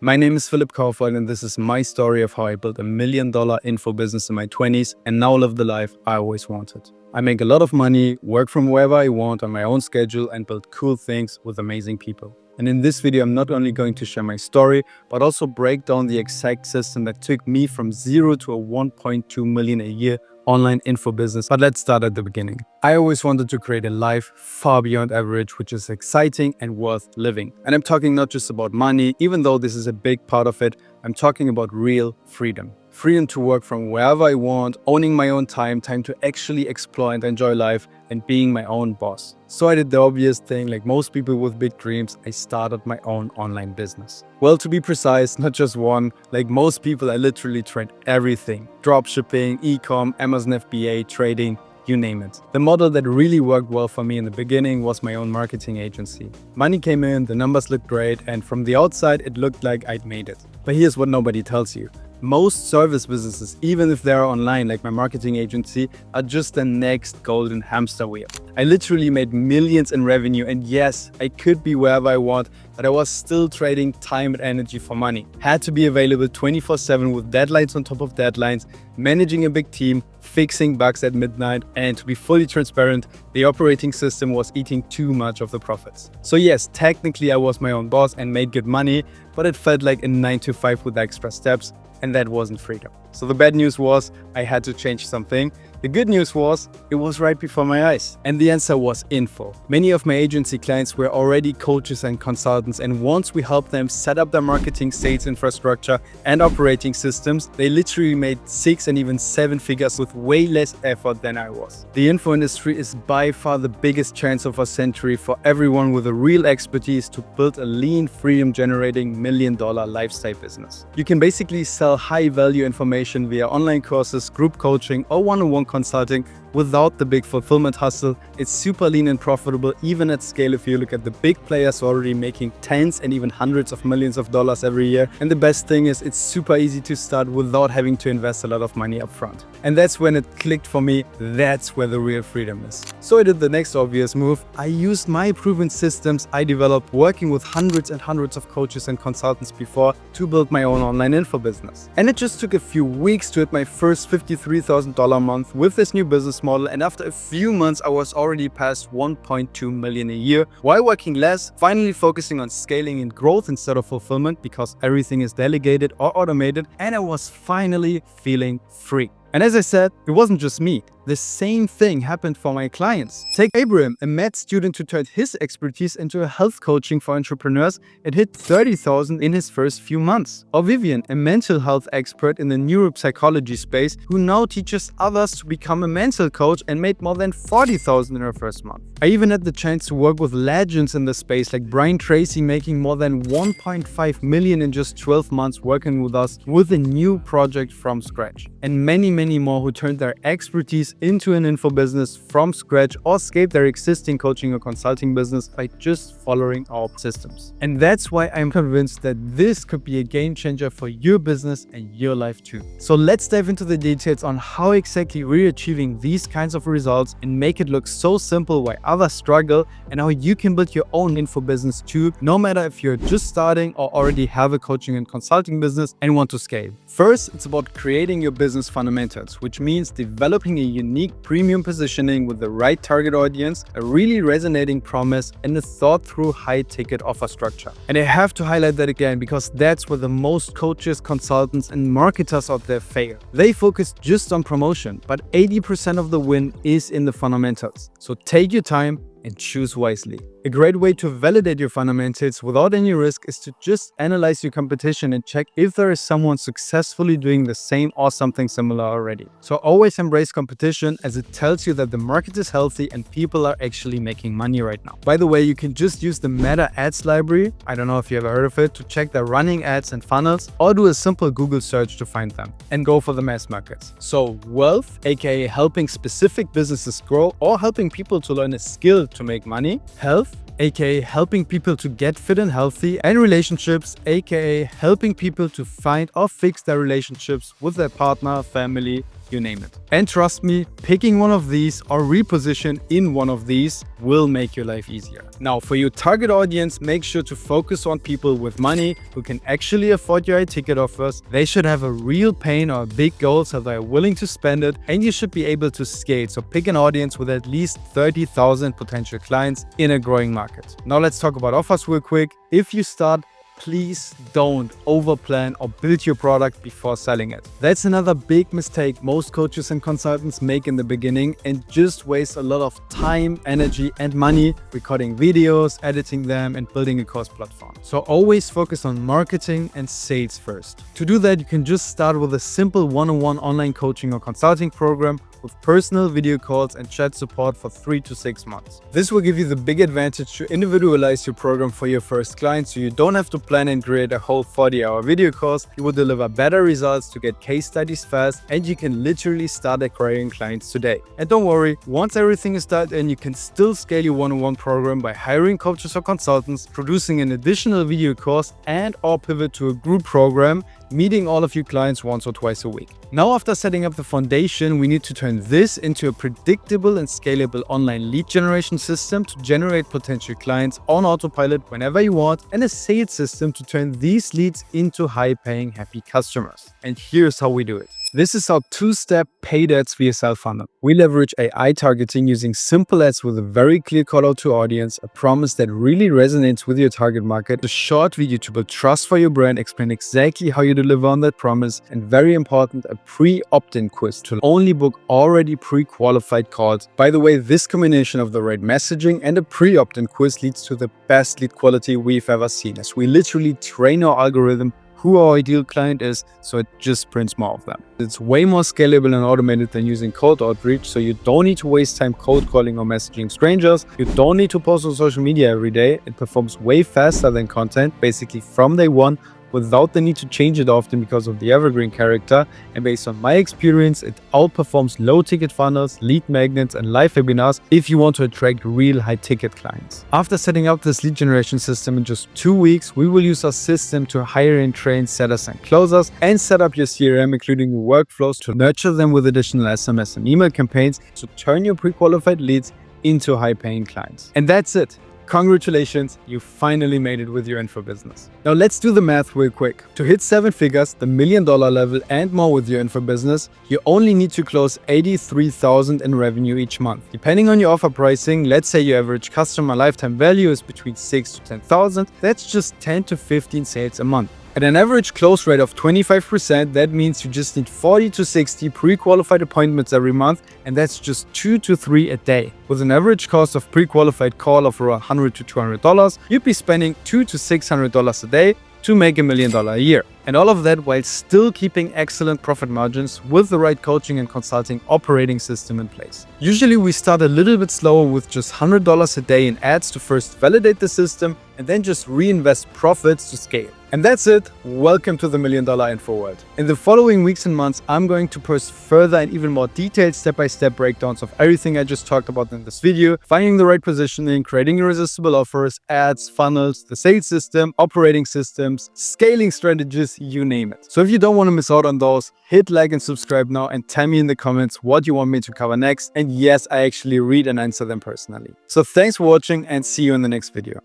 My name is Philipp Kaufhold, and this is my story of how I built $1 million info business in my 20s and now live the life I always wanted. I make a lot of money, work from wherever I want on my own schedule, and build cool things with amazing people. And in this video, I'm not only going to share my story, but also break down the exact system that took me from zero to a 1.2 million a year online info business. But let's start at the beginning. I always wanted to create a life far beyond average, which is exciting and worth living. And I'm talking not just about money, even though this is a big part of it. I'm talking about real freedom. Freedom to work from wherever I want, owning my own time to actually explore and enjoy life, and being my own boss. So I did the obvious thing, like most people with big dreams, I started my own online business. Well, to be precise, not just one. Like most people, I literally tried everything. Dropshipping, e-com, Amazon FBA, trading, you name it. The model that really worked well for me in the beginning was my own marketing agency. Money came in, the numbers looked great, and from the outside, it looked like I'd made it. But here's what nobody tells you. Most service businesses, even if they're online like my marketing agency, are just the next golden hamster wheel. I literally made millions in revenue, and yes, I could be wherever I want, but I was still trading time and energy for money. Had to be available 24/7 with deadlines on top of deadlines, managing a big team, fixing bugs at midnight, and to be fully transparent, the operating system was eating too much of the profits. So yes, technically I was my own boss and made good money, but it felt like a 9 to 5 with extra steps, and that wasn't freedom. So the bad news was I had to change something. The good news was it was right before my eyes. And the answer was info. Many of my agency clients were already coaches and consultants, and once we helped them set up their marketing, sales infrastructure and operating systems, they literally made 6 and even 7 figures with way less effort than I was. The info industry is by far the biggest chance of our century for everyone with a real expertise to build a lean, freedom-generating $1 million lifestyle business. You can basically sell high-value information via online courses, group coaching, or one-on-one consulting without the big fulfillment hustle. It's super lean and profitable, even at scale if you look at the big players already making tens and even hundreds of millions of dollars every year. And the best thing is it's super easy to start without having to invest a lot of money up front. And that's when it clicked for me. That's where the real freedom is. So I did the next obvious move. I used my proven systems I developed working with hundreds and hundreds of coaches and consultants before to build my own online info business. And it just took a few weeks to hit my first $53,000 month with this new business model, and after a few months I was already past 1.2 million a year while working less, finally focusing on scaling and growth instead of fulfillment because everything is delegated or automated, and I was finally feeling free. And as I said, it wasn't just me. The same thing happened for my clients. Take Abraham, a med student who turned his expertise into a health coaching for entrepreneurs and hit 30,000 in his first few months. Or Vivian, a mental health expert in the neuropsychology space who now teaches others to become a mental coach and made more than 40,000 in her first month. I even had the chance to work with legends in the space like Brian Tracy, making more than 1.5 million in just 12 months working with us with a new project from scratch. And many more who turned their expertise into an info business from scratch or scaled their existing coaching or consulting business by just following our systems. And that's why I'm convinced that this could be a game changer for your business and your life too. So let's dive into the details on how exactly we're achieving these kinds of results and make it look so simple why others struggle, and how you can build your own info business too, no matter if you're just starting or already have a coaching and consulting business and want to scale. First, it's about creating your business fundamentals, which means developing a unique premium positioning with the right target audience, a really resonating promise, and a thought-through high-ticket offer structure. And I have to highlight that again because that's where the most coaches, consultants, and marketers out there fail. They focus just on promotion, but 80% of the win is in the fundamentals. So take your time and choose wisely. A great way to validate your fundamentals without any risk is to just analyze your competition and check if there is someone successfully doing the same or something similar already. So always embrace competition, as it tells you that the market is healthy and people are actually making money right now. By the way, you can just use the Meta Ads library, I don't know if you ever heard of it, to check their running ads and funnels, or do a simple Google search to find them, and go for the mass markets. So wealth, aka helping specific businesses grow or helping people to learn a skill to make money. Health, aka helping people to get fit and healthy, and relationships, aka helping people to find or fix their relationships with their partner, family, you name it. And trust me, picking one of these or reposition in one of these will make your life easier. Now, for your target audience, make sure to focus on people with money who can actually afford your high ticket offers. They should have a real pain or a big goal so they're willing to spend it, and you should be able to scale. So pick an audience with at least 30,000 potential clients in a growing market. Now let's talk about offers real quick. If you start, please don't overplan or build your product before selling it. That's another big mistake most coaches and consultants make in the beginning and just waste a lot of time, energy, and money recording videos, editing them, and building a course platform. So always focus on marketing and sales first. To do that, you can just start with a simple one-on-one online coaching or consulting program with personal video calls and chat support for 3 to 6 months. This will give you the big advantage to individualize your program for your first client, so you don't have to plan and create a whole 40-hour video course. You will deliver better results to get case studies fast, and you can literally start acquiring clients today. And don't worry, once everything is started, you can still scale your one-on-one program by hiring coaches or consultants, producing an additional video course, and or pivot to a group program, meeting all of your clients once or twice a week. Now, after setting up the foundation, we need to turn this into a predictable and scalable online lead generation system to generate potential clients on autopilot whenever you want, and a sales system to turn these leads into high-paying, happy customers. And here's how we do it. This is our two-step paid ads via self-funnel. We leverage AI targeting using simple ads with a very clear call out to audience, a promise that really resonates with your target market, a short video to build trust for your brand, explain exactly how you deliver on that promise, and very important, a pre-opt-in quiz to only book already pre-qualified calls. By the way, this combination of the right messaging and a pre-opt-in quiz leads to the best lead quality we've ever seen, as we literally train our algorithm who our ideal client is, so it just prints more of them. It's way more scalable and automated than using cold outreach, so you don't need to waste time cold calling or messaging strangers. You don't need to post on social media every day. It performs way faster than content, basically from day one, without the need to change it often because of the evergreen character. And based on my experience, it outperforms low ticket funnels, lead magnets, and live webinars if you want to attract real high ticket clients. After setting up this lead generation system in just 2 weeks, we will use our system to hire and train setters and closers, and set up your CRM, including workflows to nurture them with additional SMS and email campaigns to turn your pre-qualified leads into high-paying clients. And that's it. Congratulations, you finally made it with your info business. Now let's do the math real quick. To hit 7 figures, the $1 million level and more with your info business, you only need to close $83,000 in revenue each month. Depending on your offer pricing, let's say your average customer lifetime value is between $6,000 to $10,000, that's just 10 to 15 sales a month. At an average close rate of 25%, that means you just need 40 to 60 pre-qualified appointments every month, and that's just 2 to 3 a day. With an average cost of pre-qualified call of around $100 to $200, you'd be spending $200 to $600 a day to make $1 million a year. And all of that while still keeping excellent profit margins with the right coaching and consulting operating system in place. Usually we start a little bit slower with just $100 a day in ads to first validate the system, and then just reinvest profits to scale. And that's it. Welcome to the $1 Million Info World. In the following weeks and months, I'm going to post further and even more detailed step-by-step breakdowns of everything I just talked about in this video, finding the right positioning, creating irresistible offers, ads, funnels, the sales system, operating systems, scaling strategies, you name it. So if you don't want to miss out on those, hit like and subscribe now and tell me in the comments what you want me to cover next. And yes, I actually read and answer them personally. So thanks for watching and see you in the next video.